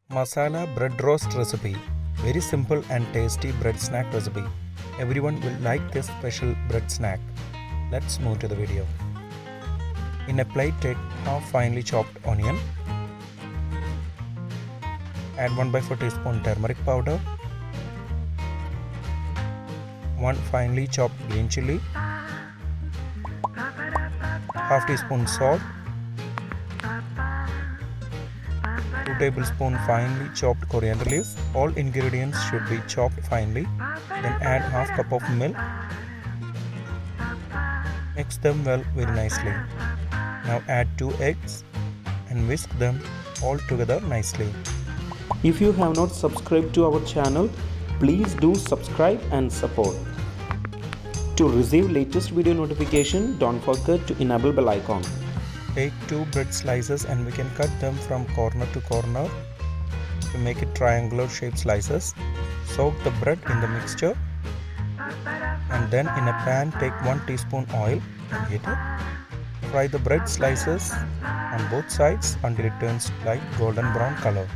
Masala Bread Roast Recipe. Very simple and tasty bread snack recipe. Everyone will like this special bread snack. Let's move to the video. In a plate, take half finely chopped onion. Add 1/4 teaspoon turmeric powder. 1 finely chopped green chilli. Half teaspoon salt. 2 tablespoons finely chopped coriander leaves. All ingredients should be chopped finely. Then add half cup of milk. Mix them well very nicely. Now add 2 eggs and whisk them all together nicely. If you have not subscribed to our channel, please do subscribe and support. To receive latest video notification, don't forget to enable bell icon. Take 2 bread slices and we can cut them from corner to corner to make it triangular shaped slices. Soak the bread in the mixture and then in a pan take 1 teaspoon oil and heat it. Fry the bread slices on both sides until it turns light golden brown color.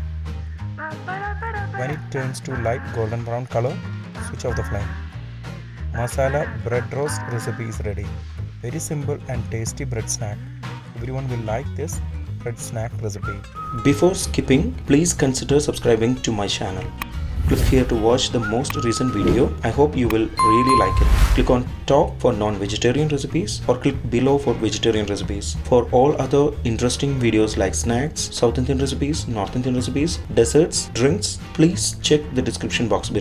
When it turns to light golden brown color, switch off the flame. Masala bread roast recipe is ready. Very simple and tasty bread snack. Everyone will like this bread snack recipe. Before skipping, please consider subscribing to my channel. Click here to watch the most recent video. I hope you will really like it. Click on top for non-vegetarian recipes or click below for vegetarian recipes. For all other interesting videos like snacks, South Indian recipes, North Indian recipes, desserts, drinks, please check the description box below.